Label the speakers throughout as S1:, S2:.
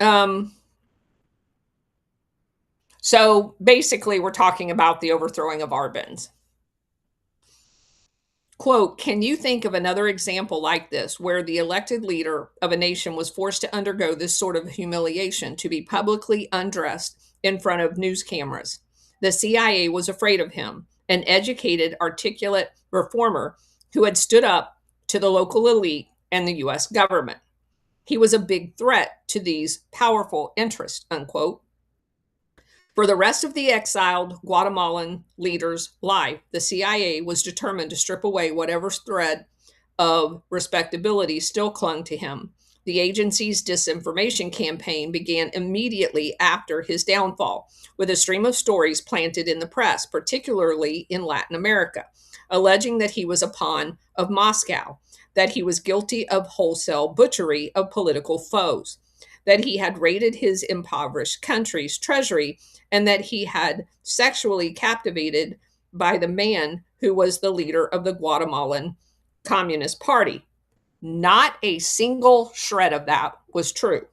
S1: Um, so basically, we're talking about the overthrowing of Arbenz. Quote, can you think of another example like this where the elected leader of a nation was forced to undergo this sort of humiliation, to be publicly undressed in front of news cameras? The CIA was afraid of him, an educated, articulate reformer who had stood up to the local elite and the US government. He was a big threat to these powerful interests, unquote. For the rest of the exiled Guatemalan leader's life, the CIA was determined to strip away whatever thread of respectability still clung to him. The agency's disinformation campaign began immediately after his downfall, with a stream of stories planted in the press, particularly in Latin America, alleging that he was a pawn of Moscow, that he was guilty of wholesale butchery of political foes, that he had raided his impoverished country's treasury, and that he had sexually captivated by the man who was the leader of the Guatemalan Communist Party. Not a single shred of that was true.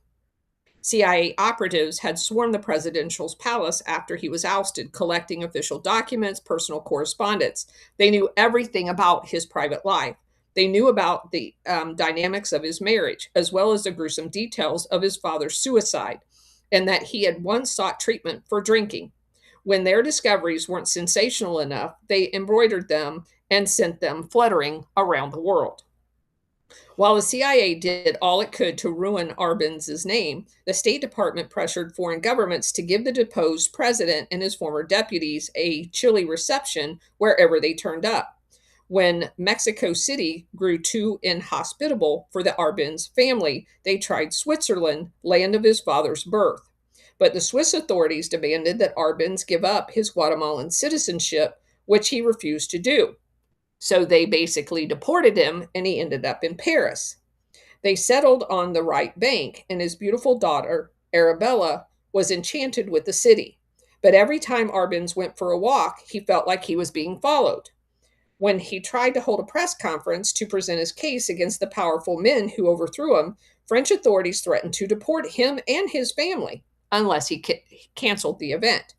S1: CIA operatives had swarmed the presidential palace after he was ousted, collecting official documents, personal correspondence. They knew everything about his private life. They knew about the dynamics of his marriage, as well as the gruesome details of his father's suicide, and that he had once sought treatment for drinking. When their discoveries weren't sensational enough, they embroidered them and sent them fluttering around the world. While the CIA did all it could to ruin Arbenz's name, the State Department pressured foreign governments to give the deposed president and his former deputies a chilly reception wherever they turned up. When Mexico City grew too inhospitable for the Arbenz family, they tried Switzerland, land of his father's birth. But the Swiss authorities demanded that Arbenz give up his Guatemalan citizenship, which he refused to do. So they basically deported him and he ended up in Paris. They settled on the right bank, and his beautiful daughter, Arabella, was enchanted with the city. But every time Arbenz went for a walk, he felt like he was being followed. When he tried to hold a press conference to present his case against the powerful men who overthrew him, French authorities threatened to deport him and his family unless he canceled the event.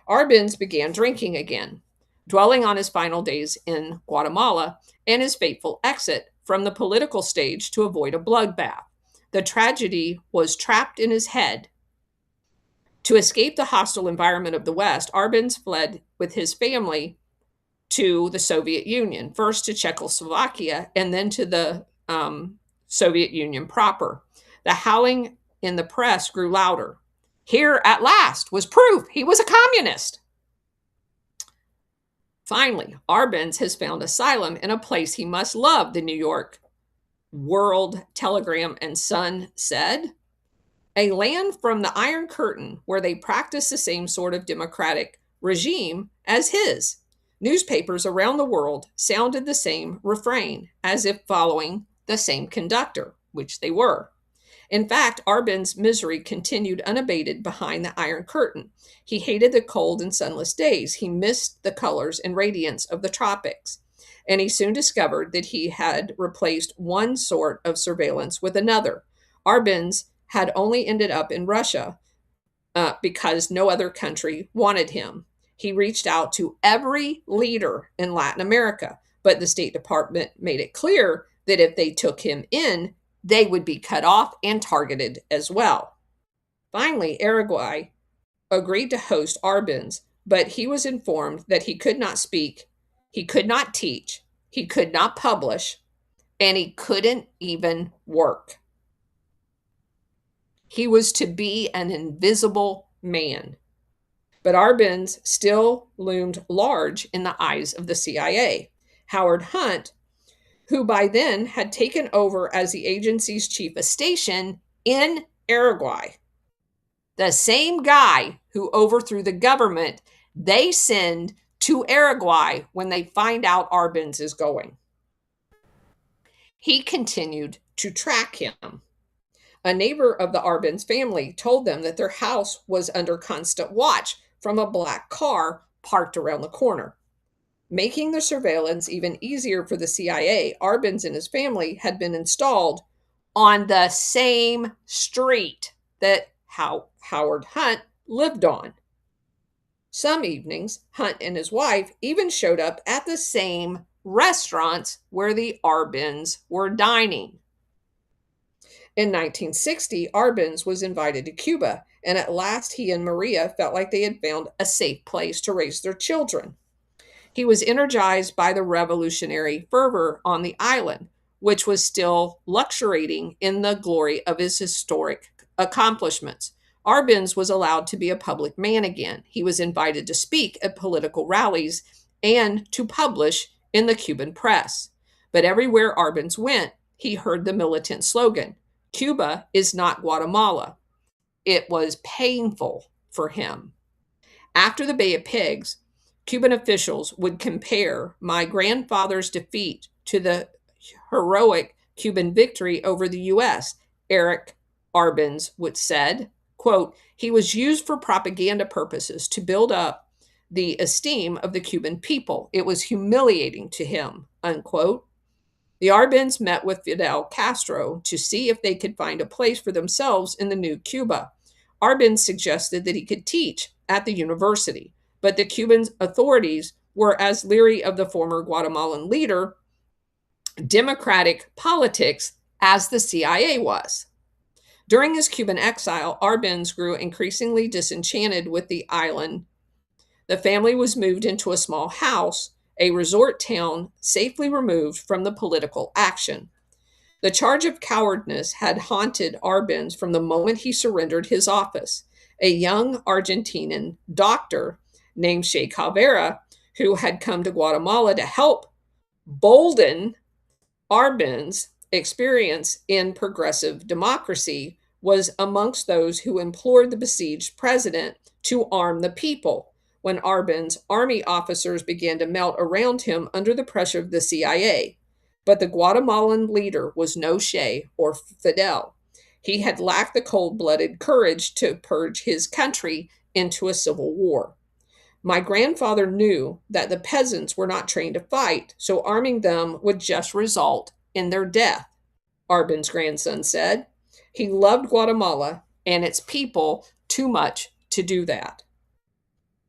S1: Arbenz began drinking again, dwelling on his final days in Guatemala and his fateful exit from the political stage to avoid a bloodbath. The tragedy was trapped in his head. To escape the hostile environment of the West, Arbenz fled with his family to the Soviet Union, first to Czechoslovakia and then to the Soviet Union proper. The howling in the press grew louder. Here, at last, was proof he was a communist. Finally, Arbenz has found asylum in a place he must love, the New York World Telegram and Sun said. A land from the Iron Curtain where they practice the same sort of democratic regime as his. Newspapers around the world sounded the same refrain, as if following the same conductor, which they were. In fact, Arbenz's misery continued unabated behind the Iron Curtain. He hated the cold and sunless days. He missed the colors and radiance of the tropics. And he soon discovered that he had replaced one sort of surveillance with another. Arbenz had only ended up in Russia because no other country wanted him. He reached out to every leader in Latin America, but the State Department made it clear that if they took him in, they would be cut off and targeted as well. Finally, Uruguay agreed to host Arbenz, but he was informed that he could not speak, he could not teach, he could not publish, and he couldn't even work. He was to be an invisible man. But Arbenz still loomed large in the eyes of the CIA. Howard Hunt, who by then had taken over as the agency's chief of station in Uruguay, the same guy who overthrew the government, they send to Uruguay when they find out Arbenz is going. He continued to track him. A neighbor of the Arbenz family told them that their house was under constant watch from a black car parked around the corner. Making the surveillance even easier for the CIA, Arbenz and his family had been installed on the same street that Howard Hunt lived on. Some evenings, Hunt and his wife even showed up at the same restaurants where the Arbins were dining. In 1960, Arbins was invited to Cuba, and at last he and Maria felt like they had found a safe place to raise their children. He was energized by the revolutionary fervor on the island, which was still luxuriating in the glory of his historic accomplishments. Arbins was allowed to be a public man again. He was invited to speak at political rallies and to publish in the Cuban press. But everywhere Arbins went, he heard the militant slogan, Cuba is not Guatemala. It was painful for him. After the Bay of Pigs, Cuban officials would compare my grandfather's defeat to the heroic Cuban victory over the U.S. Eric Arbins would said, quote, he was used for propaganda purposes to build up the esteem of the Cuban people. It was humiliating to him, unquote. The Arbins met with Fidel Castro to see if they could find a place for themselves in the new Cuba. Arbins suggested that he could teach at the university, but the Cuban authorities were as leery of the former Guatemalan leader, democratic politics, as the CIA was. During his Cuban exile, Arbins grew increasingly disenchanted with the island. The family was moved into a small house, a resort town safely removed from the political action. The charge of cowardice had haunted Arbins from the moment he surrendered his office. A young Argentinian doctor named Che Caveira, who had come to Guatemala to help bolden Arbins' experience in progressive democracy, was amongst those who implored the besieged president to arm the people when Arbins' army officers began to melt around him under the pressure of the CIA. But the Guatemalan leader was no Che or Fidel. He had lacked the cold-blooded courage to purge his country into a civil war. My grandfather knew that the peasants were not trained to fight, so arming them would just result in their death, Arbins' grandson said. He loved Guatemala and its people too much to do that.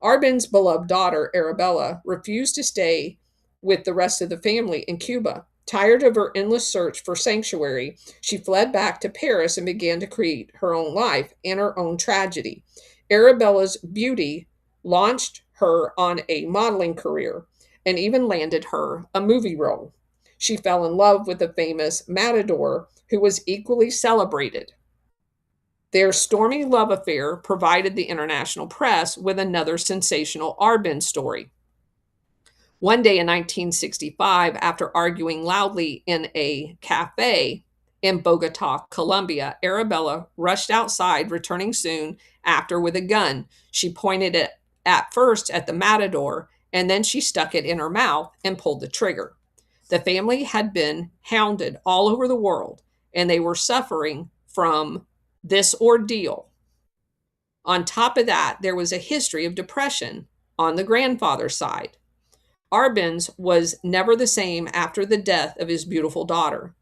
S1: Arbins' beloved daughter, Arabella, refused to stay with the rest of the family in Cuba. Tired of her endless search for sanctuary, she fled back to Paris and began to create her own life and her own tragedy. Arabella's beauty launched her on a modeling career and even landed her a movie role. She fell in love with the famous matador, who was equally celebrated. Their stormy love affair provided the international press with another sensational Arbin story. One day in 1965, after arguing loudly in a cafe in Bogota, Colombia, Arabella rushed outside, returning soon after with a gun. She pointed it at first at the matador, and then she stuck it in her mouth and pulled the trigger. The family had been hounded all over the world, and they were suffering from this ordeal. On top of that, there was a history of depression on the grandfather's side. Arbins was never the same after the death of his beautiful daughter.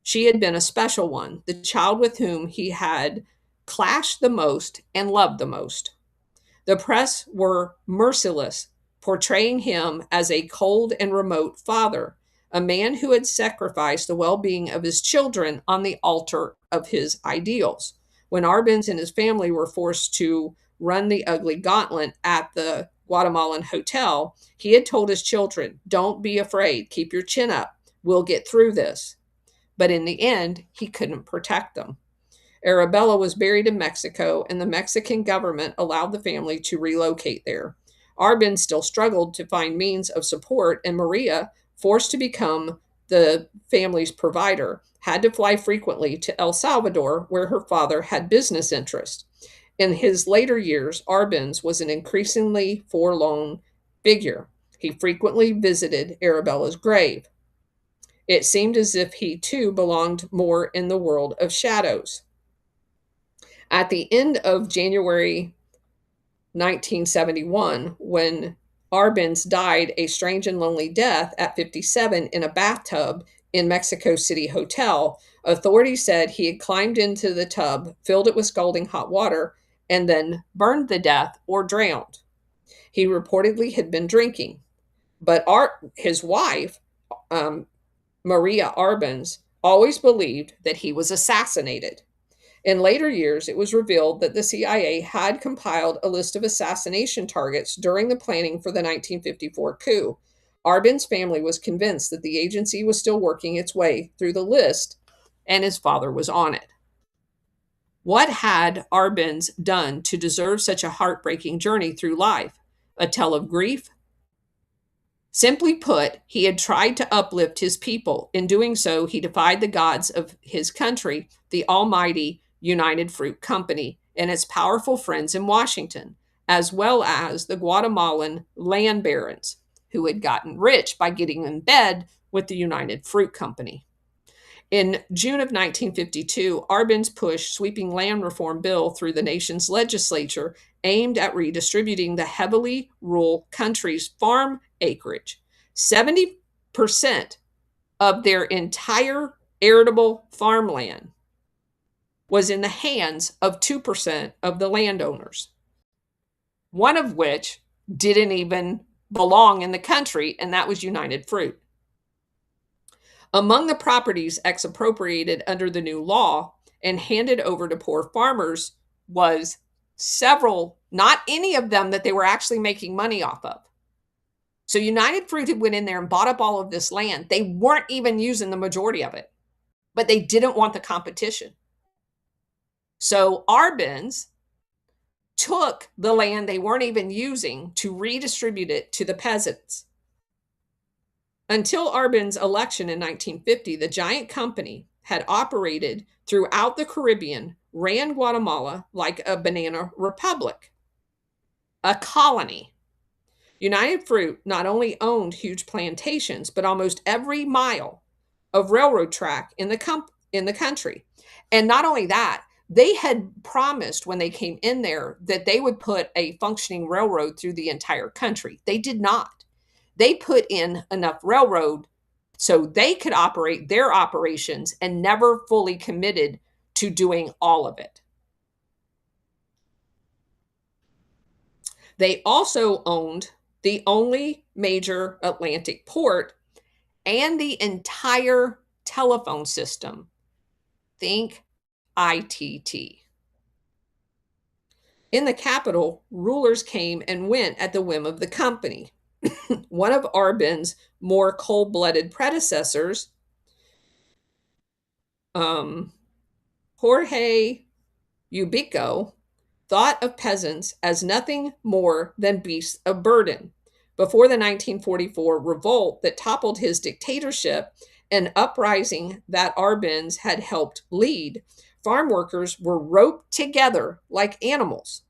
S1: She had been a special one, the child with whom he had clashed the most and loved the most. The press were merciless, portraying him as a cold and remote father, a man who had sacrificed the well-being of his children on the altar of his ideals. When Arbins and his family were forced to run the ugly gauntlet at the Guatemalan hotel, he had told his children, don't be afraid, keep your chin up, we'll get through this. But in the end, he couldn't protect them. Arabella was buried in Mexico, and the Mexican government allowed the family to relocate there. Arbin still struggled to find means of support, and Maria, forced to become the family's provider, had to fly frequently to El Salvador, where her father had business interests. In his later years, Arbins was an increasingly forlorn figure. He frequently visited Arabella's grave. It seemed as if he too belonged more in the world of shadows. At the end of January 1971, when Arbins died a strange and lonely death at 57 in a bathtub in Mexico City hotel, authorities said he had climbed into the tub, filled it with scalding hot water, and then burned to death or drowned. He reportedly had been drinking, but his wife, um, Maria Arbens, always believed that he was assassinated. In later years, it was revealed that the CIA had compiled a list of assassination targets during the planning for the 1954 coup. Arbin's family was convinced that the agency was still working its way through the list, and his father was on it. What had Arbins done to deserve such a heartbreaking journey through life? A tale of grief? Simply put, he had tried to uplift his people. In doing so, he defied the gods of his country, the almighty United Fruit Company, and its powerful friends in Washington, as well as the Guatemalan land barons, who had gotten rich by getting in bed with the United Fruit Company. In June of 1952, Arbin's pushed sweeping land reform bill through the nation's legislature aimed at redistributing the heavily rural country's farm acreage. 70% of their entire arable farmland was in the hands of 2% of the landowners, one of which didn't even belong in the country, and that was United Fruit. Among the properties expropriated under the new law and handed over to poor farmers was several, not any of them that they were actually making money off of. So United Fruit had went in there and bought up all of this land. They weren't even using the majority of it, but they didn't want the competition. So Arbins took the land they weren't even using to redistribute it to the peasants. Until Arbin's election in 1950, the giant company had operated throughout the Caribbean, ran Guatemala like a banana republic, a colony. United Fruit not only owned huge plantations, but almost every mile of railroad track in the country. And not only that, they had promised when they came in there that they would put a functioning railroad through the entire country. They did not. They put in enough railroad so they could operate their operations and never fully committed to doing all of it. They also owned the only major Atlantic port and the entire telephone system. Think ITT. In the capital, rulers came and went at the whim of the company. One of Arbin's more cold-blooded predecessors, Jorge Ubico, thought of peasants as nothing more than beasts of burden. Before the 1944 revolt that toppled his dictatorship, an uprising that Arbins had helped lead, farm workers were roped together like animals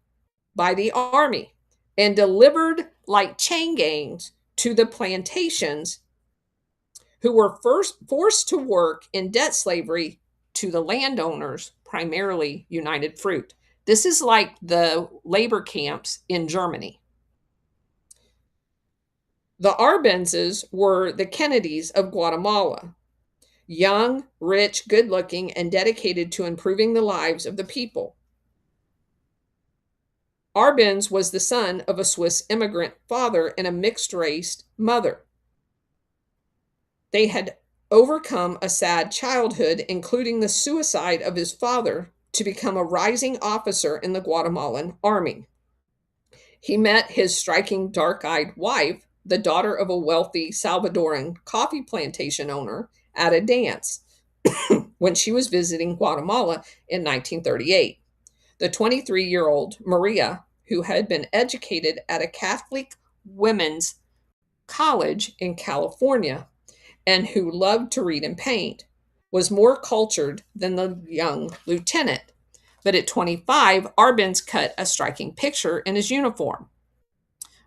S1: by the army and delivered like chain gangs to the plantations, who were first forced to work in debt slavery to the landowners, primarily United Fruit. This is like the labor camps in Germany. The Arbinses were the Kennedys of Guatemala, young, rich, good-looking, and dedicated to improving the lives of the people. Arbins was the son of a Swiss immigrant father and a mixed-race mother. They had overcome a sad childhood, including the suicide of his father, to become a rising officer in the Guatemalan army. He met his striking dark-eyed wife, the daughter of a wealthy Salvadoran coffee plantation owner, at a dance when she was visiting Guatemala in 1938. The 23-year-old Maria, who had been educated at a Catholic women's college in California and who loved to read and paint, was more cultured than the young lieutenant. But at 25, Arbins cut a striking picture in his uniform.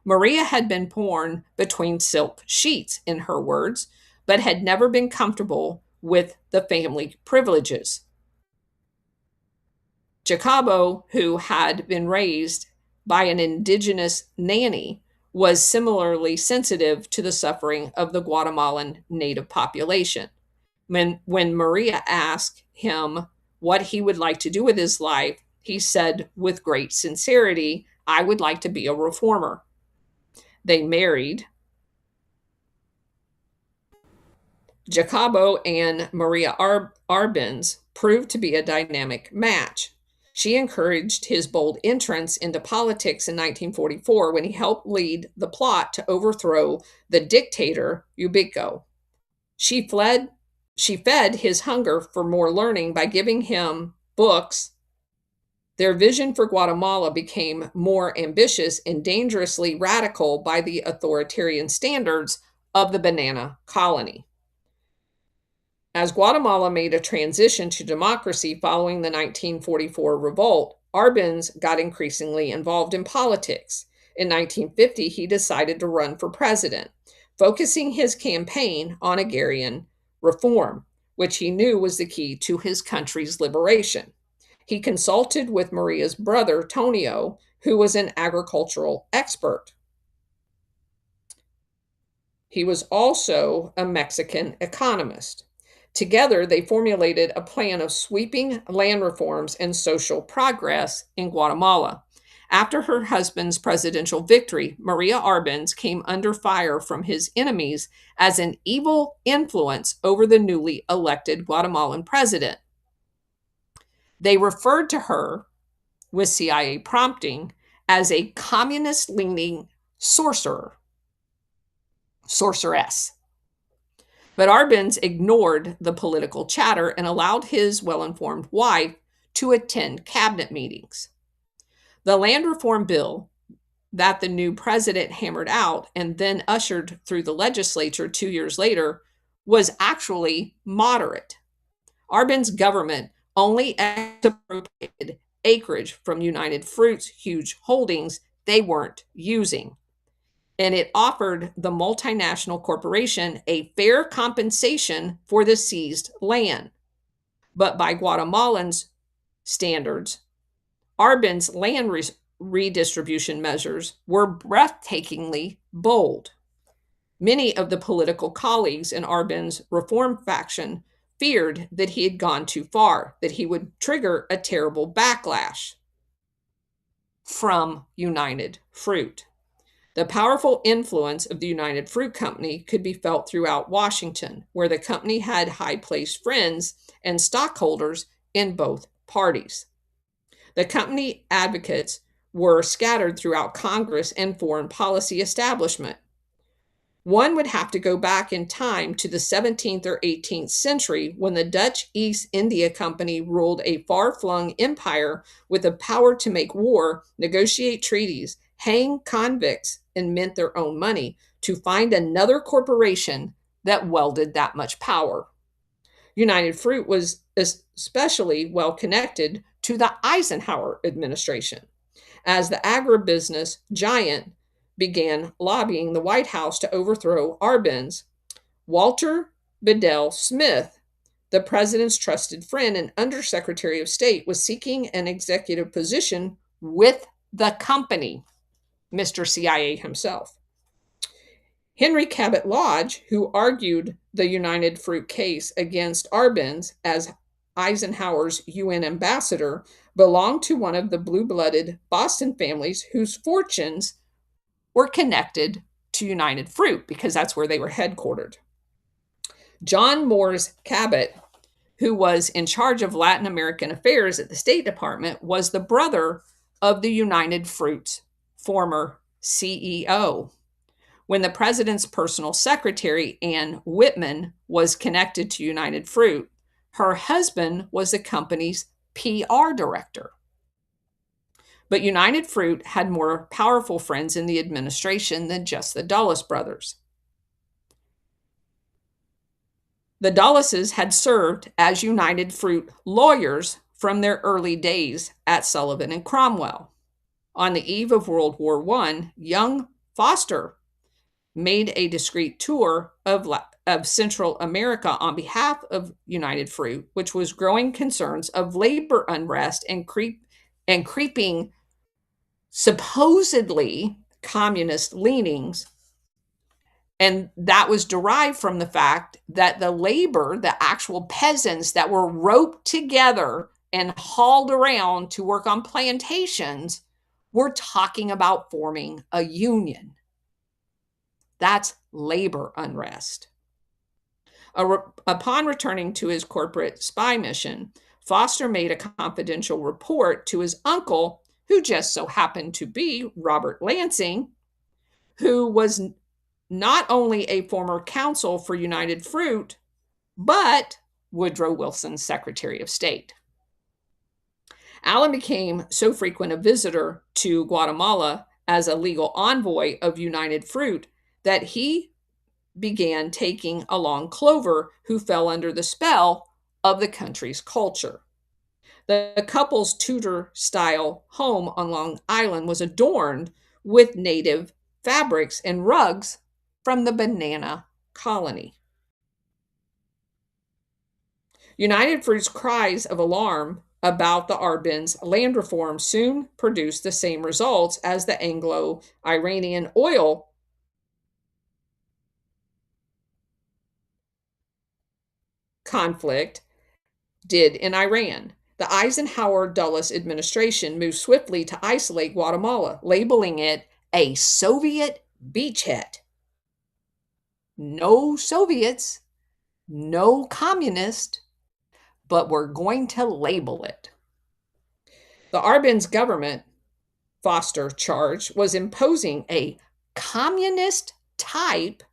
S1: Maria had been born between silk sheets, in her words, but had never been comfortable with the family privileges. Jacobo, who had been raised by an indigenous nanny, was similarly sensitive to the suffering of the Guatemalan native population. When Maria asked him what he would like to do with his life, he said with great sincerity, "I would like to be a reformer." They married. Jacobo and Maria Arbenz proved to be a dynamic match. She encouraged his bold entrance into politics in 1944 when he helped lead the plot to overthrow the dictator Ubico. She fled she fed his hunger for more learning by giving him books. Their vision for Guatemala became more ambitious and dangerously radical by the authoritarian standards of the banana colony. As Guatemala made a transition to democracy following the 1944 revolt, Arbenz got increasingly involved in politics. In 1950, he decided to run for president, focusing his campaign on agrarian reform, which he knew was the key to his country's liberation. He consulted with Maria's brother, Tonio, who was an agricultural expert. He was also a Mexican economist. Together, they formulated a plan of sweeping land reforms and social progress in Guatemala. After her husband's presidential victory, Maria Arbenz came under fire from his enemies as an evil influence over the newly elected Guatemalan president. They referred to her, with CIA prompting, as a communist leaning sorceress. But Arbenz ignored the political chatter and allowed his well informed wife to attend cabinet meetings. The land reform bill that the new president hammered out and then ushered through the legislature 2 years later was actually moderate. Arbenz's government only expropriated acreage from United Fruit's huge holdings they weren't using, and it offered the multinational corporation a fair compensation for the seized land. But by Guatemalans' standards, Arbenz's land redistribution measures were breathtakingly bold. Many of the political colleagues in Arbenz's reform faction feared that he had gone too far, that he would trigger a terrible backlash from United Fruit. The powerful influence of the United Fruit Company could be felt throughout Washington, where the company had high-placed friends and stockholders in both parties. The company advocates were scattered throughout Congress and foreign policy establishment. One would have to go back in time to the 17th or 18th century when the Dutch East India Company ruled a far-flung empire with the power to make war, negotiate treaties, hang convicts, and mint their own money to find another corporation that wielded that much power. United Fruit was especially well connected to the Eisenhower administration, as the agribusiness giant began lobbying the White House to overthrow Arbenz. Walter Bedell Smith, the president's trusted friend and undersecretary of state, was seeking an executive position with the company, Mr. CIA himself. Henry Cabot Lodge, who argued the United Fruit case against Arbenz as Eisenhower's UN ambassador, belonged to one of the blue-blooded Boston families whose fortunes were connected to United Fruit because that's where they were headquartered. John Morse Cabot, who was in charge of Latin American affairs at the State Department, was the brother of the United Fruit's former CEO. When the president's personal secretary, Ann Whitman, was connected to United Fruit, her husband was the company's PR director. But United Fruit had more powerful friends in the administration than just the Dulles brothers. The Dulleses had served as United Fruit lawyers from their early days at Sullivan and Cromwell. On the eve of World War I, young Foster made a discreet tour of Central America on behalf of United Fruit, which was growing concerns of labor unrest and creeping supposedly communist leanings And that was derived from the fact that the labor, the actual peasants that were roped together and hauled around to work on plantations, were talking about forming a union. That's labor unrest. Upon returning to his corporate spy mission, Foster made a confidential report to his uncle, who just so happened to be Robert Lansing, who was not only a former counsel for United Fruit, but Woodrow Wilson's Secretary of State. Allen became so frequent a visitor to Guatemala as a legal envoy of United Fruit that he began taking along Clover, who fell under the spell of the country's culture. The couple's Tudor-style home on Long Island was adorned with native fabrics and rugs from the banana colony. United Fruit's cries of alarm about the Arbins land reform soon produced the same results as the Anglo-Iranian oil conflict did in Iran. The Eisenhower Dulles administration moved swiftly to isolate Guatemala, labeling it a Soviet beachhead. No Soviets, no communist, but we're going to label it. The Arbins government, Foster charged, was imposing a communist type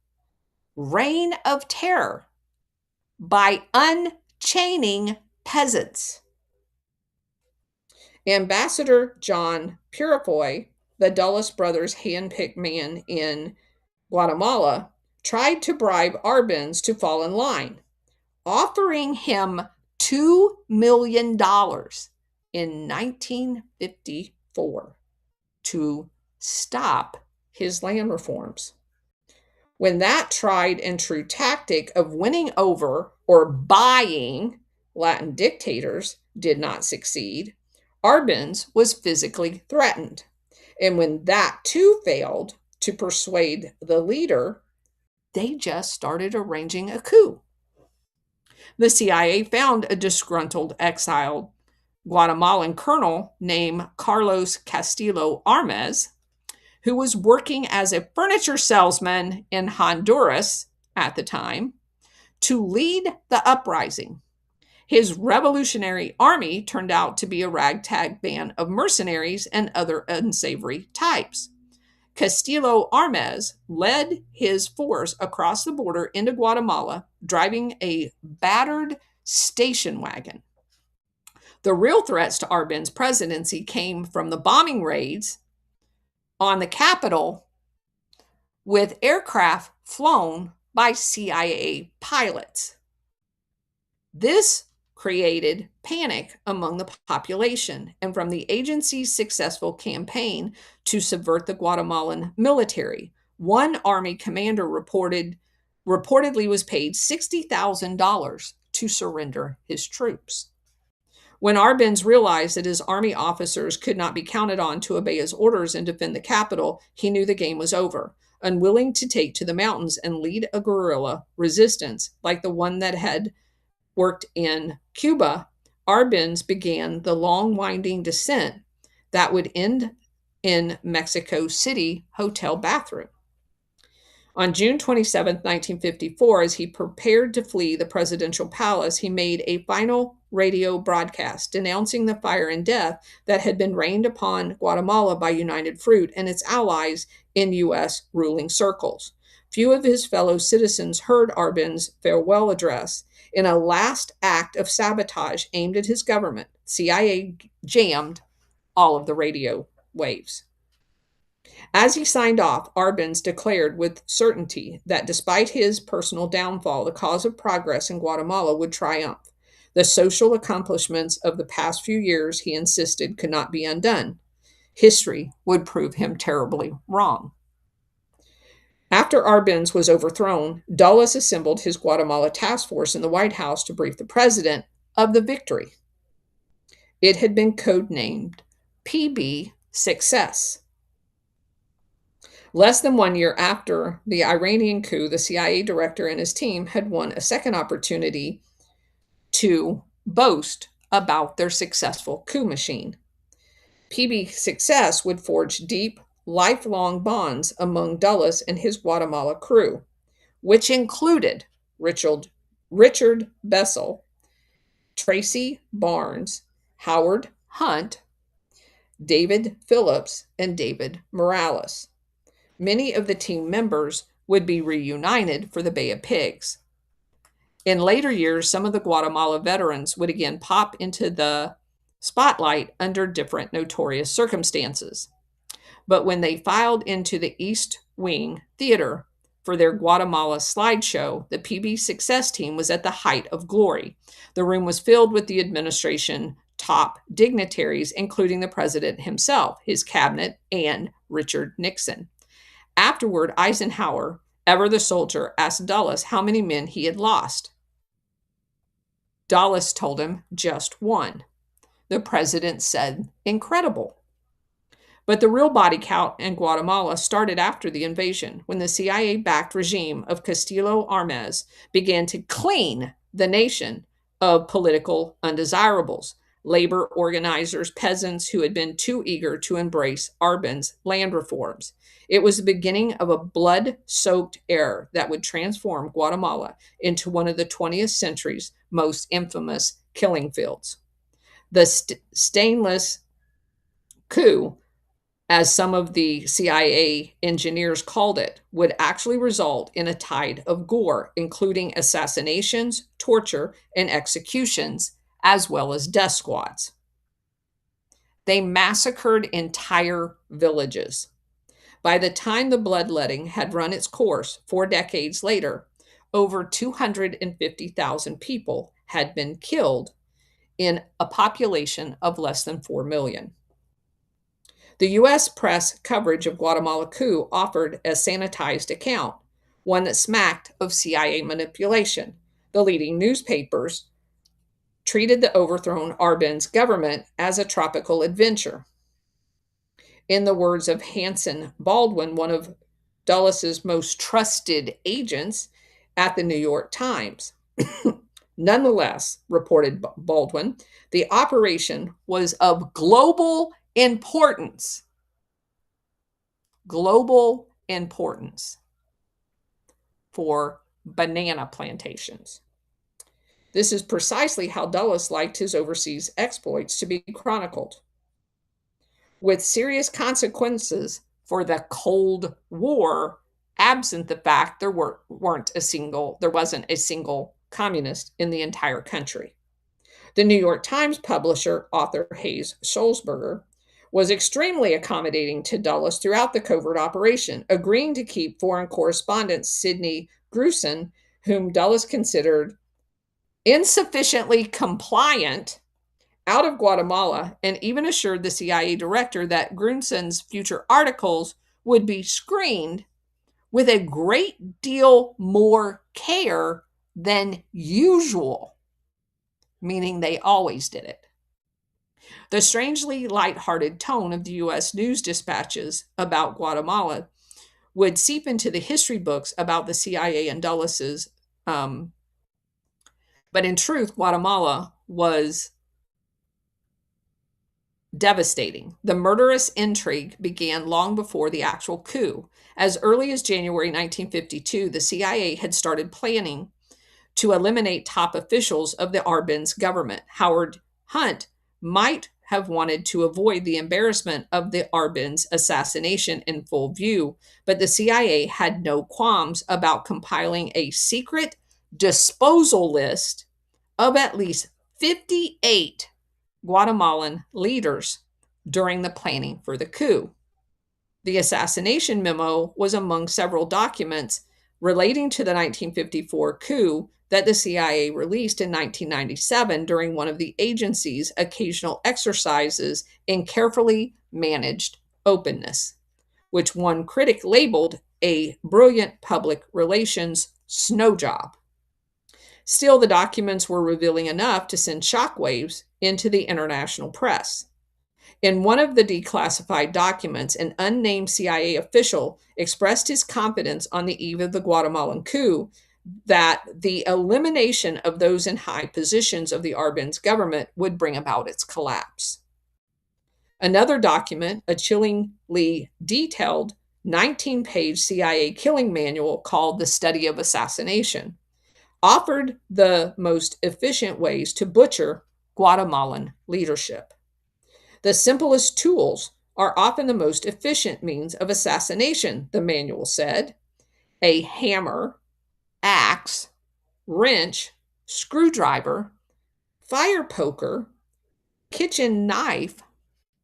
S1: reign of terror by unchaining peasants. Ambassador John Purifoy, the Dulles brothers' handpicked man in Guatemala, tried to bribe Arbins to fall in line, offering him $2 million in 1954 to stop his land reforms. When that tried and true tactic of winning over or buying Latin dictators did not succeed, Arbins was physically threatened. And when that too failed to persuade the leader, they just started arranging a coup. The CIA found a disgruntled exiled Guatemalan colonel named Carlos Castillo Armes, who was working as a furniture salesman in Honduras at the time, to lead the uprising. His revolutionary army turned out to be a ragtag band of mercenaries and other unsavory types. Castillo Armes led his force across the border into Guatemala, driving a battered station wagon. The real threats to Arbin's presidency came from the bombing raids on the capital with aircraft flown by CIA pilots. This created panic among the population, and from the agency's successful campaign to subvert the Guatemalan military, one army commander reportedly was paid $60,000 to surrender his troops. When Arbins realized that his army officers could not be counted on to obey his orders and defend the capital, he knew the game was over. Unwilling to take to the mountains and lead a guerrilla resistance like the one that had worked in Cuba, Arbins began the long winding descent that would end in Mexico City hotel bathroom. On June 27, 1954, as he prepared to flee the presidential palace, he made a final radio broadcast denouncing the fire and death that had been rained upon Guatemala by United Fruit and its allies in U.S. ruling circles. Few of his fellow citizens heard Arbins' farewell address. In a last act of sabotage aimed at his government, CIA jammed all of the radio waves. As he signed off, Arbins declared with certainty that despite his personal downfall, the cause of progress in Guatemala would triumph. The social accomplishments of the past few years, he insisted, could not be undone. History would prove him terribly wrong. After Arbins was overthrown, Dulles assembled his Guatemala task force in the White House to brief the president of the victory. It had been codenamed PB Success. Less than 1 year after the Iranian coup, the CIA director and his team had won a second opportunity to boast about their successful coup machine. PB's success would forge deep, lifelong bonds among Dulles and his Guatemala crew, which included Richard Bessel, Tracy Barnes, Howard Hunt, David Phillips, and David Morales. Many of the team members would be reunited for the Bay of Pigs. In later years, some of the Guatemala veterans would again pop into the spotlight under different notorious circumstances. But when they filed into the East Wing Theater for their Guatemala slideshow, the PB success team was at the height of glory. The room was filled with the administration top dignitaries, including the president himself, his cabinet, and Richard Nixon. Afterward, Eisenhower, ever the soldier, asked Dulles how many men he had lost. Dulles told him just one. The president said, "Incredible." But the real body count in Guatemala started after the invasion, when the CIA-backed regime of Castillo Armas began to clean the nation of political undesirables, labor organizers, peasants who had been too eager to embrace Arbenz land reforms. It was the beginning of a blood-soaked era that would transform Guatemala into one of the 20th century's most infamous killing fields. The stainless coup, as some of the CIA engineers called it, would actually result in a tide of gore, including assassinations, torture, and executions, as well as death squads. They massacred entire villages. By the time the bloodletting had run its course 4 decades later, over 250,000 people had been killed in a population of less than 4 million. The U.S. press coverage of Guatemala coup offered a sanitized account, one that smacked of CIA manipulation. The leading newspapers treated the overthrown Arbenz government as a tropical adventure. In the words of Hanson Baldwin, one of Dulles's most trusted agents at the New York Times, nonetheless, reported Baldwin, the operation was of global importance. Global importance for banana plantations. This is precisely how Dulles liked his overseas exploits to be chronicled, with serious consequences for the Cold War, absent the fact there wasn't a single communist in the entire country. The New York Times publisher, author Hayes Sulzberger, was extremely accommodating to Dulles throughout the covert operation, agreeing to keep foreign correspondent Sidney Gruson, whom Dulles considered insufficiently compliant, out of Guatemala, and even assured the CIA director that Gruson's future articles would be screened with a great deal more care than usual, meaning they always did it. The strangely lighthearted tone of the U.S. news dispatches about Guatemala would seep into the history books about the CIA and Dulles's. But in truth, Guatemala was devastating. The murderous intrigue began long before the actual coup. As early as January 1952, the CIA had started planning to eliminate top officials of the Arbenz government. Howard Hunt might have wanted to avoid the embarrassment of the Arbenz assassination in full view, but the CIA had no qualms about compiling a secret disposal list of at least 58 Guatemalan leaders during the planning for the coup. The assassination memo was among several documents relating to the 1954 coup that the CIA released in 1997 during one of the agency's occasional exercises in carefully managed openness, which one critic labeled a brilliant public relations snow job. Still, the documents were revealing enough to send shockwaves into the international press. In one of the declassified documents, an unnamed CIA official expressed his confidence on the eve of the Guatemalan coup that the elimination of those in high positions of the Arbenz government would bring about its collapse. Another document, a chillingly detailed 19-page CIA killing manual called The Study of Assassination, offered the most efficient ways to butcher Guatemalan leadership. The simplest tools are often the most efficient means of assassination, the manual said. A hammer, axe, wrench, screwdriver, fire poker, kitchen knife,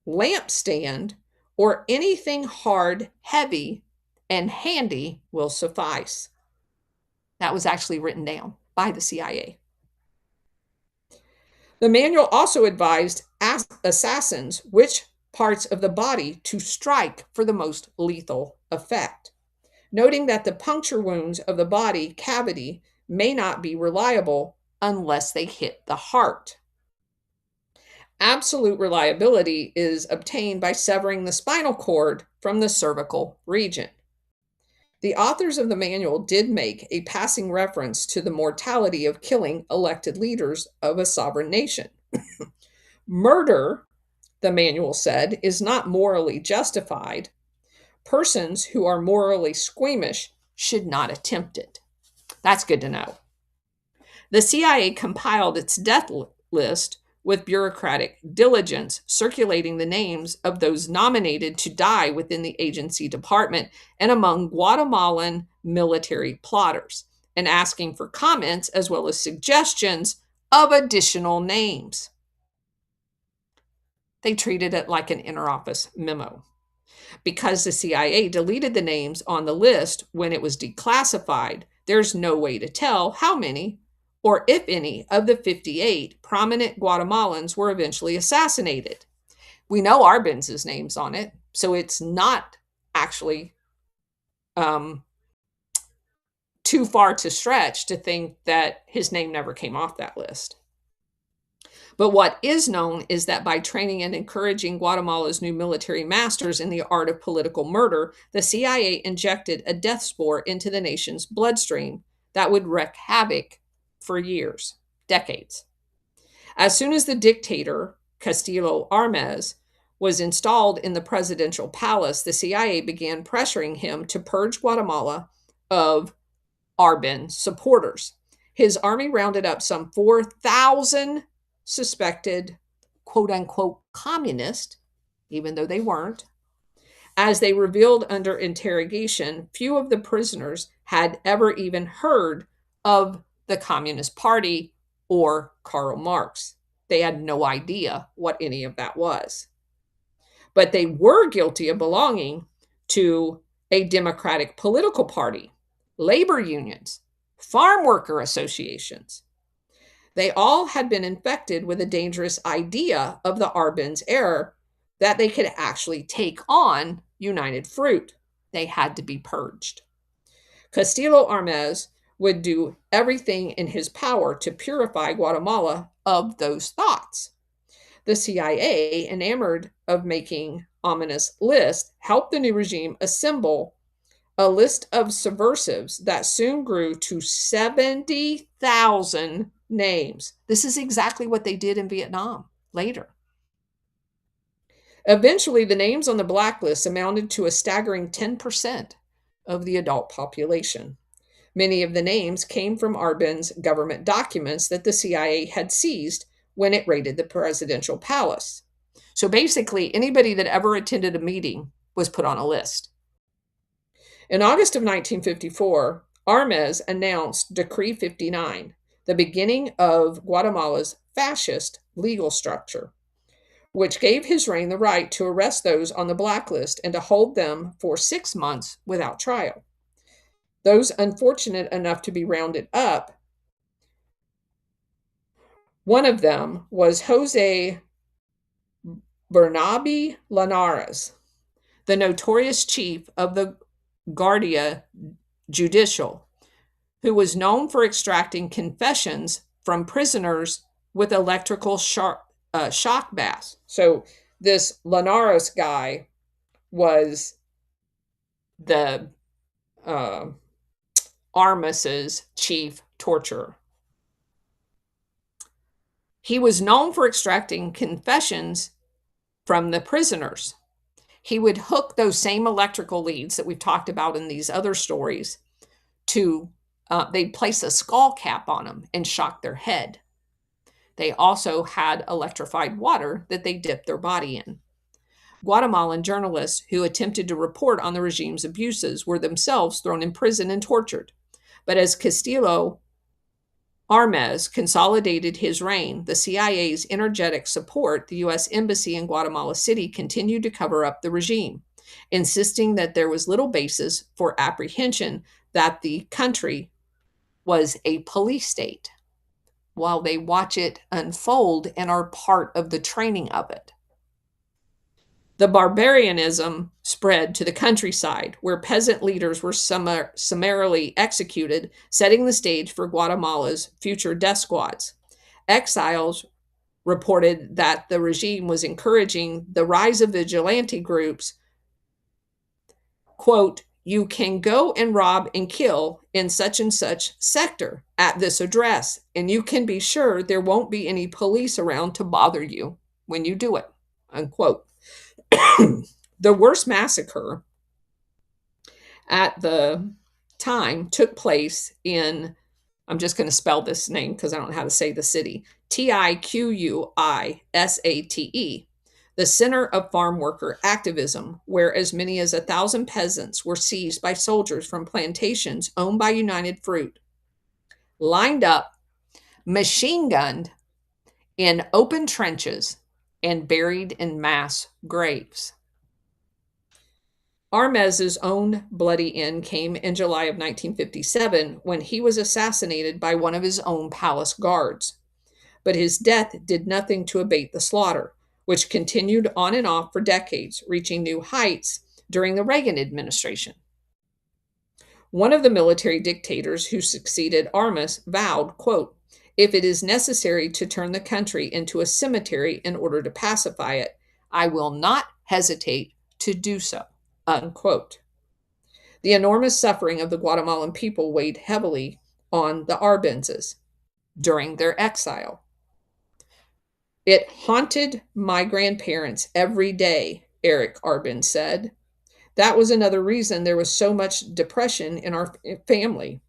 S1: lampstand, or anything hard, heavy, and handy will suffice. That was actually written down by the CIA. The manual also advised assassins which parts of the body to strike for the most lethal effect, noting that the puncture wounds of the body cavity may not be reliable unless they hit the heart. Absolute reliability is obtained by severing the spinal cord from the cervical region. The authors of the manual did make a passing reference to the mortality of killing elected leaders of a sovereign nation. Murder, the manual said, is not morally justified. Persons who are morally squeamish should not attempt it. That's good to know. The CIA compiled its death list with bureaucratic diligence, circulating the names of those nominated to die within the agency department and among Guatemalan military plotters, and asking for comments as well as suggestions of additional names. They treated it like an interoffice memo. Because the CIA deleted the names on the list when it was declassified, there's no way to tell how many or if any of the 58 prominent Guatemalans were eventually assassinated. We know Arbenz's name's on it, so it's not actually too far to stretch to think that his name never came off that list. But what is known is that by training and encouraging Guatemala's new military masters in the art of political murder, the CIA injected a death spore into the nation's bloodstream that would wreak havoc for years, decades. As soon as the dictator, Castillo Armez, was installed in the presidential palace, the CIA began pressuring him to purge Guatemala of Arben supporters. His army rounded up some 4,000 suspected quote-unquote communist, even though they weren't. As they revealed under interrogation, few of the prisoners had ever even heard of the Communist Party or Karl Marx. They had no idea what any of that was. But they were guilty of belonging to a democratic political party, labor unions, farm worker associations. They all had been infected with a dangerous idea of the Arbenz error that they could actually take on United Fruit. They had to be purged. Castillo Armez would do everything in his power to purify Guatemala of those thoughts. The CIA, enamored of making ominous lists, helped the new regime assemble a list of subversives that soon grew to 70,000 names. This is exactly what they did in Vietnam later. Eventually, the names on the blacklist amounted to a staggering 10% of the adult population. Many of the names came from Arben's government documents that the CIA had seized when it raided the presidential palace. So basically, anybody that ever attended a meeting was put on a list. In August of 1954, Armez announced Decree 59, the beginning of Guatemala's fascist legal structure, which gave his reign the right to arrest those on the blacklist and to hold them for 6 months without trial. Those unfortunate enough to be rounded up, one of them was Jose Bernabe Linares, the notorious chief of the Guardia Judicial, who was known for extracting confessions from prisoners with electrical shock baths. So This Linares guy was the Armis's chief torturer. He was known for extracting confessions from the prisoners. He would hook those same electrical leads that we've talked about in these other stories to, they'd place a skull cap on them and shock their head. They also had electrified water that they dipped their body in. Guatemalan journalists who attempted to report on the regime's abuses were themselves thrown in prison and tortured. But as Castillo Armes consolidated his reign, the CIA's energetic support, the U.S. Embassy in Guatemala City continued to cover up the regime, insisting that there was little basis for apprehension that the country was a police state, while they watch it unfold and are part of the training of it. The barbarianism spread to the countryside, where peasant leaders were summarily executed, setting the stage for Guatemala's future death squads. Exiles reported that the regime was encouraging the rise of vigilante groups. Quote, "You can go and rob and kill in such and such sector at this address, and you can be sure there won't be any police around to bother you when you do it," unquote. The worst massacre at the time took place in, I'm just going to spell this name because I don't know how to say the city, Tiquisate, the center of farm worker activism, where as many as 1,000 peasants were seized by soldiers from plantations owned by United Fruit, lined up, machine gunned in open trenches, and buried in mass graves. Armes's own bloody end came in July of 1957 when he was assassinated by one of his own palace guards. But his death did nothing to abate the slaughter, which continued on and off for decades, reaching new heights during the Reagan administration. One of the military dictators who succeeded Armes vowed, quote, "If it is necessary to turn the country into a cemetery in order to pacify it, I will not hesitate to do so," unquote. The enormous suffering of the Guatemalan people weighed heavily on the Arbenses during their exile. "It haunted my grandparents every day," Eric Arben said. "That was another reason there was so much depression in our family.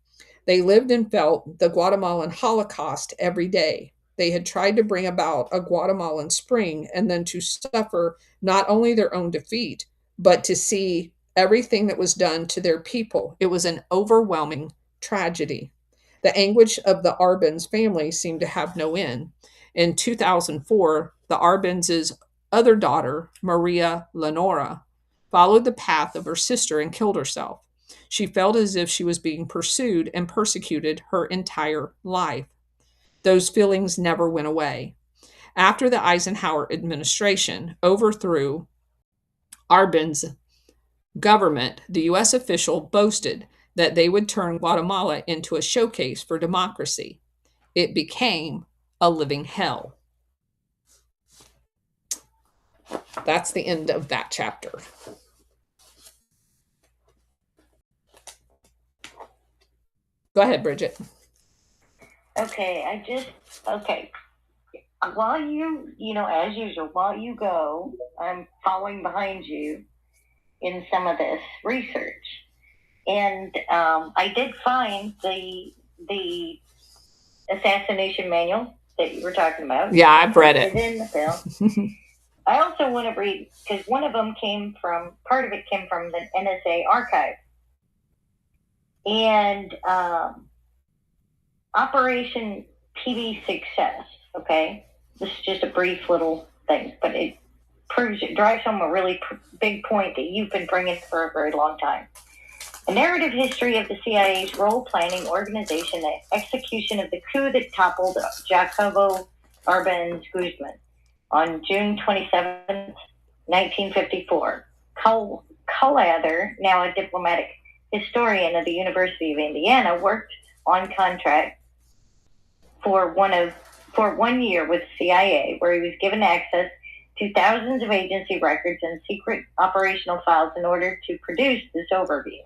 S1: They lived and felt the Guatemalan Holocaust every day. They had tried to bring about a Guatemalan spring and then to suffer not only their own defeat, but to see everything that was done to their people. It was an overwhelming tragedy. The anguish of the Arbenz family seemed to have no end. In 2004, the Arbenz's other daughter, Maria Lenora, followed the path of her sister and killed herself. She felt as if she was being pursued and persecuted her entire life. Those feelings never went away. After the Eisenhower administration overthrew Arben's government, the U.S. official boasted that they would turn Guatemala into a showcase for democracy. It became a living hell. That's the end of that chapter. Go ahead, Bridget.
S2: Okay, while as usual, while you go, I'm following behind you in some of this research. And I did find the assassination manual that you were talking about.
S1: Yeah, I've read it.
S2: In the film. I also want to read, because part of it came from the NSA archive. And Operation PB Success, okay? This is just a brief little thing, but it drives home a really big point that you've been bringing for a very long time. A narrative history of the CIA's role-planning organization, the execution of the coup that toppled Jacobo Arbenz Guzman on June 27, 1954. Collather, now a diplomatic historian of the University of Indiana, worked on contract for 1 year with CIA, where he was given access to thousands of agency records and secret operational files in order to produce this overview.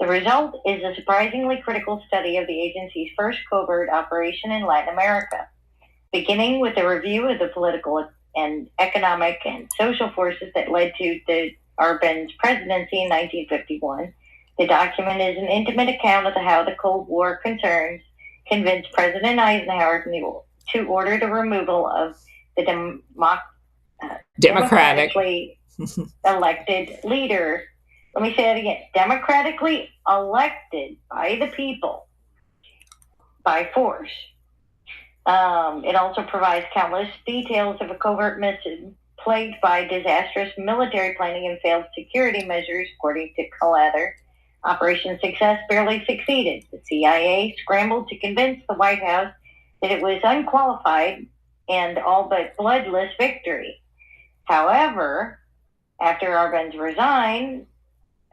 S2: The result is a surprisingly critical study of the agency's first covert operation in Latin America, beginning with a review of the political and economic and social forces that led to the Arbenz presidency in 1951. The document is an intimate account of how the Cold War concerns convinced President Eisenhower to order the removal of the democratically elected leader. Let me say that again. Democratically elected by the people by force. It also provides countless details of a covert mission plagued by disastrous military planning and failed security measures, according to Calather. Operation Success barely succeeded. The CIA scrambled to convince the White House that it was unqualified and all but bloodless victory. However, after Arbenz resigned,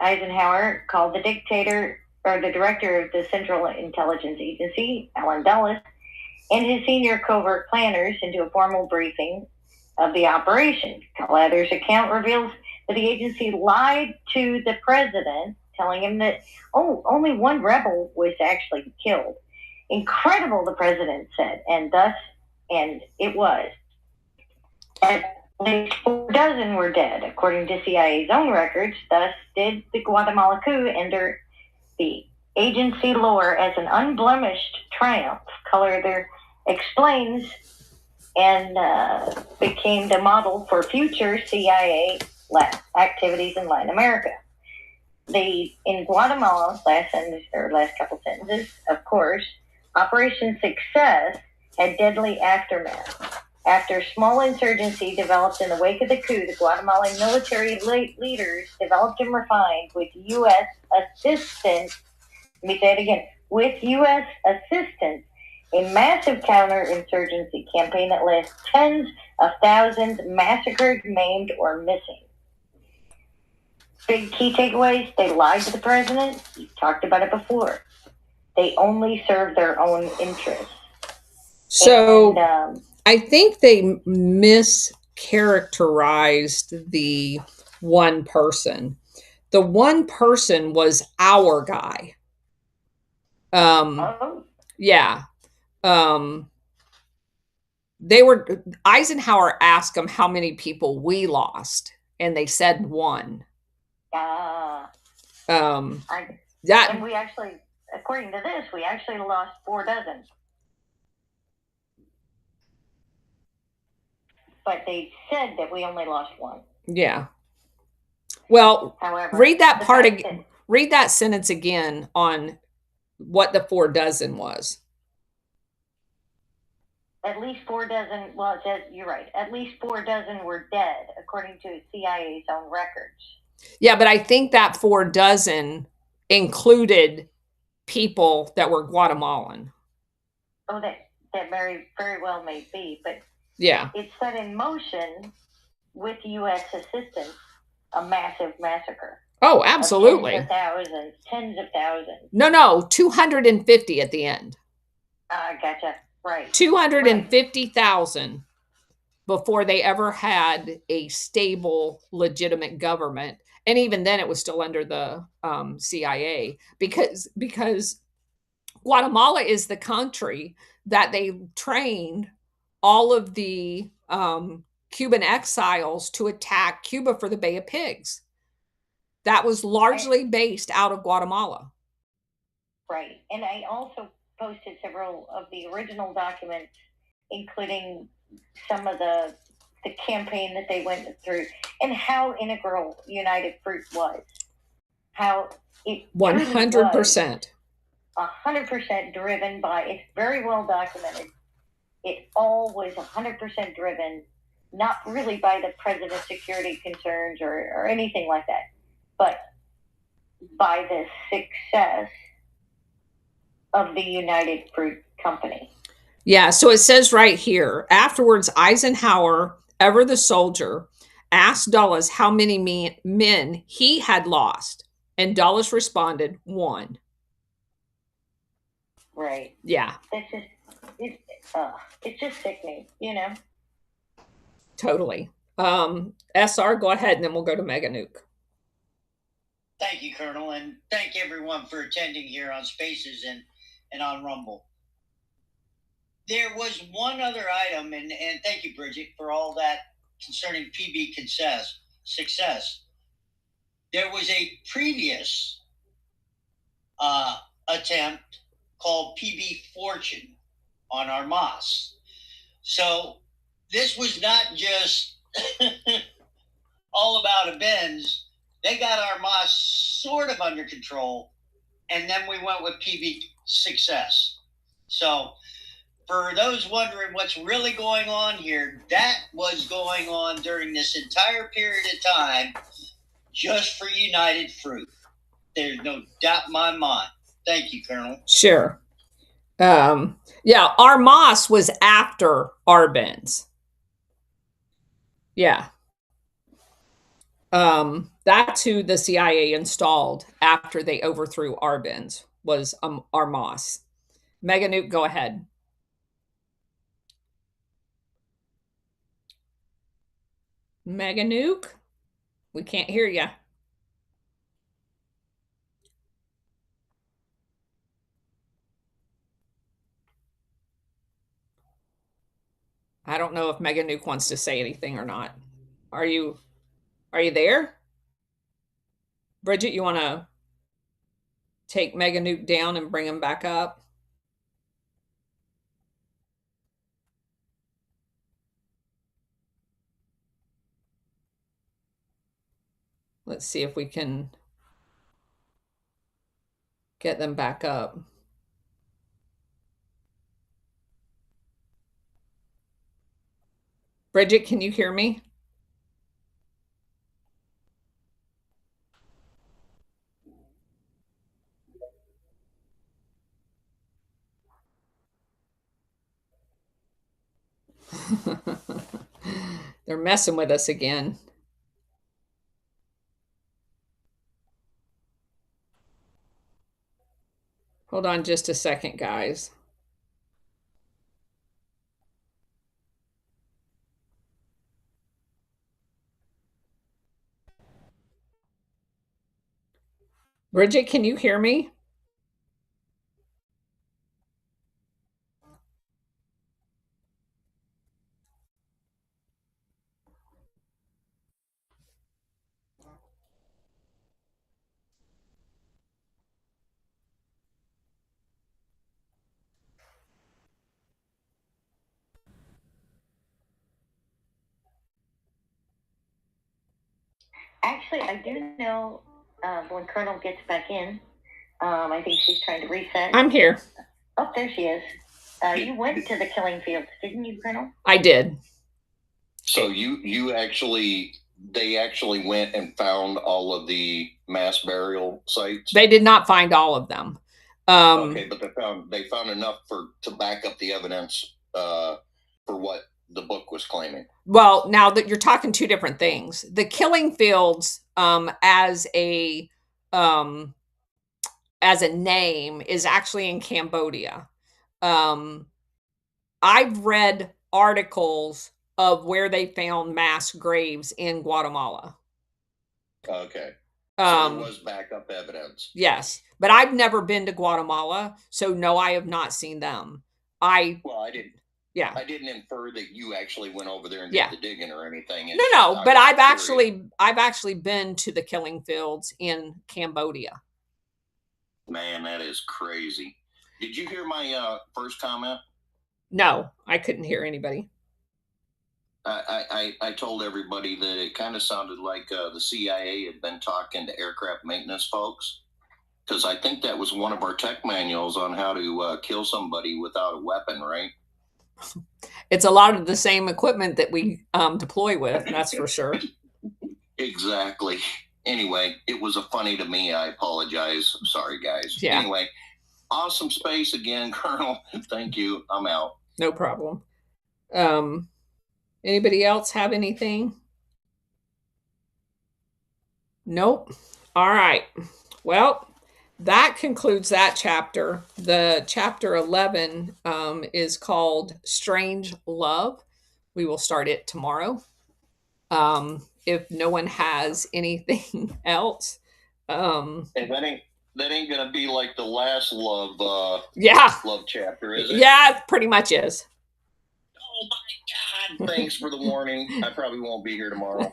S2: Eisenhower called the director of the Central Intelligence Agency, Alan Dulles, and his senior covert planners into a formal briefing of the operation. Calather's account reveals that the agency lied to the president, telling him that, only one rebel was actually killed. Incredible, the president said, and it was. At least 4 dozen were dead, according to CIA's own records. Thus did the Guatemala coup enter the agency lore as an unblemished triumph. Calather explains and became the model for future CIA activities in Latin America. In Guatemala, last couple sentences, of course, Operation Success had deadly aftermath. After small insurgency developed in the wake of the coup, the Guatemalan military leaders developed and refined with U.S. assistance, let me say it again, with U.S. assistance, a massive counterinsurgency campaign that left tens of thousands massacred, maimed, or missing. Big key takeaways: they lied to the president. We talked about it before. They only serve their own interests.
S1: So I think they mischaracterized the one person. The one person was our guy. Yeah. Eisenhower asked them how many people we lost, and they said 1.
S2: And we actually, according to this, we actually lost 4 dozen. But they said that we only lost 1.
S1: Yeah. Well,
S2: however,
S1: read that part again. Read that sentence again on what the 4 dozen was.
S2: At least 4 dozen. Well, it says, you're right. At least 4 dozen were dead, according to CIA's own records.
S1: Yeah, but I think that 4 dozen included people that were Guatemalan.
S2: Oh, that very, very well may be, but
S1: yeah,
S2: it set in motion with U.S. assistance a massive massacre.
S1: Oh, absolutely.
S2: Tens of thousands.
S1: No, 250 at the end.
S2: Gotcha. Right.
S1: 250,000 before they ever had a stable, legitimate government. And even then it was still under the CIA because Guatemala is the country that they trained all of the Cuban exiles to attack Cuba for the Bay of Pigs. That was largely based out of Guatemala.
S2: Right. And I also posted several of the original documents, including some of the campaign that they went through and how integral United Fruit was. How it
S1: 100%.
S2: 100% driven by, it's very well documented. It all was 100% driven, not really by the president's security concerns or anything like that, but by the success of the United Fruit Company.
S1: Yeah, so it says right here, afterwards, Eisenhower, ever the soldier, asked Dulles how many men he had lost, and Dulles responded, 1.
S2: Right.
S1: Yeah.
S2: It's just sickening, you know?
S1: Totally. SR, go ahead, and then we'll go to Mega Nuke.
S3: Thank you, Colonel, and thank everyone for attending here on Spaces and on Rumble. There was one other item, and thank you, Bridget, for all that concerning PB success. There was a previous attempt called PB Fortune on Armas. So this was not just all about a Benz. They got Armas sort of under control, and then we went with PB Success. So for those wondering what's really going on here, that was going on during this entire period of time just for United Fruit. There's no doubt in my mind. Thank you, Colonel.
S1: Sure. Yeah, Armas was after Arbenz. Yeah. That's who the CIA installed after they overthrew Arbenz, was Armas. Mega Nuke, go ahead. Mega Nuke, we can't hear you. I don't know if Mega Nuke wants to say anything or not. Are you there? Bridget, you want to take Mega Nuke down and bring him back up? Let's see if we can get them back up. Bridget, can you hear me? They're messing with us again. Hold on just a second, guys. Bridget, can you hear me?
S2: Actually, I do know when Colonel gets back in, I think she's trying to reset.
S1: I'm here.
S2: Oh, there she is. You went to the killing fields, didn't you, Colonel?
S1: I did.
S4: So they actually went and found all of the mass burial sites?
S1: They did not find all of them.
S4: Okay, but they found enough to back up the evidence for what the book was claiming.
S1: Well, now that you're talking two different things, the killing fields as a name is actually in Cambodia. I've read articles of where they found mass graves in Guatemala.
S4: Okay. So there was backup evidence.
S1: Yes, but I've never been to Guatemala, so no, I have not seen them.
S4: I didn't.
S1: Yeah.
S4: I didn't infer that you actually went over there and did the digging or anything.
S1: No, but I've actually been to the killing fields in Cambodia.
S4: Man, that is crazy. Did you hear my first comment?
S1: No, I couldn't hear anybody.
S4: I told everybody that it kind of sounded like the CIA had been talking to aircraft maintenance folks, because I think that was one of our tech manuals on how to kill somebody without a weapon, right?
S1: It's a lot of the same equipment that we deploy with, that's for sure.
S4: Exactly. Anyway, it was funny to me. I apologize. I'm sorry, guys.
S1: Yeah.
S4: Anyway, awesome space again, Colonel. Thank you. I'm out.
S1: No problem. Anybody else have anything? Nope. All right. Well, that concludes that chapter. The chapter 11 is called Strange Love. We will start it tomorrow. If no one has anything else,
S4: And that ain't gonna be like the last love
S1: yeah,
S4: love chapter, is it?
S1: yeah, it pretty much is.
S4: Oh my God! Thanks for the warning. I probably won't be here tomorrow.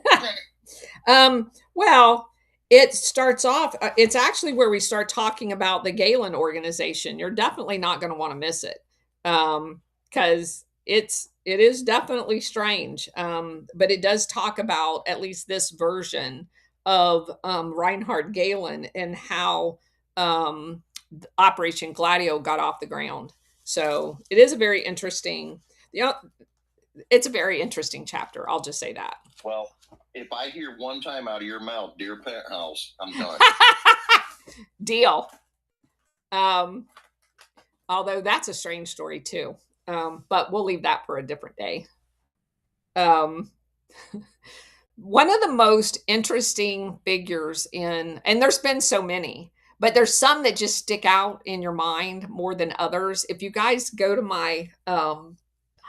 S1: Well, it starts off, it's actually where we start talking about the Galen organization. You're definitely not going to want to miss it. Because it is definitely strange. But it does talk about at least this version of Reinhard Galen and how Operation Gladio got off the ground. So it is a very interesting, you know, it's a very interesting chapter. I'll just say that.
S4: Well, if I hear one time out of your mouth, dear penthouse, I'm done.
S1: Deal. Although that's a strange story too. But we'll leave that for a different day. Um, one of the most interesting figures and there's been so many, but there's some that just stick out in your mind more than others. If you guys go to my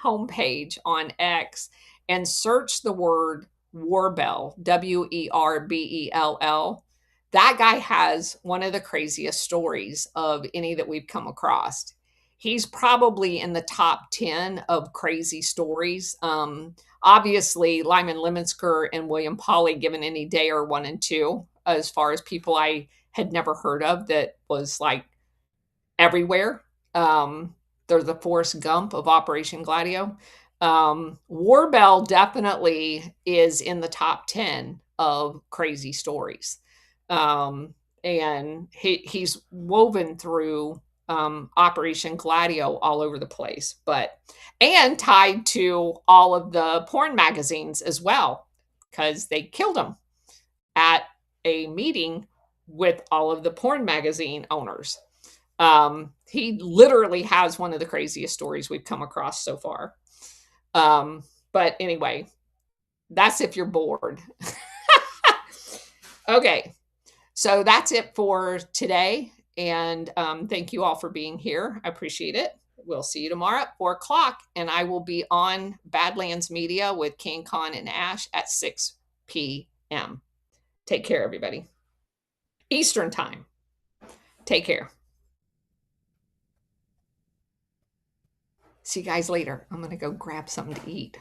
S1: homepage on X and search the word Warbell, Werbell, that guy has one of the craziest stories of any that we've come across. He's probably in the top 10 of crazy stories. Obviously, Lyman Lemonsker and William Polly, given any day, are 1 and 2 as far as people I had never heard of that was like everywhere. They're the Forrest Gump of Operation Gladio. Warbell definitely is in the top 10 of crazy stories. And he's woven through Operation Gladio all over the place, and tied to all of the porn magazines as well, because they killed him at a meeting with all of the porn magazine owners. He literally has one of the craziest stories we've come across so far. But anyway, that's if you're bored. Okay, so that's it for today. And thank you all for being here. I appreciate it. We'll see you tomorrow at 4 o'clock. And I will be on Badlands Media with King Khan and Ash at 6 p.m. Take care, everybody. Eastern time. Take care. See you guys later. I'm going to go grab something to eat.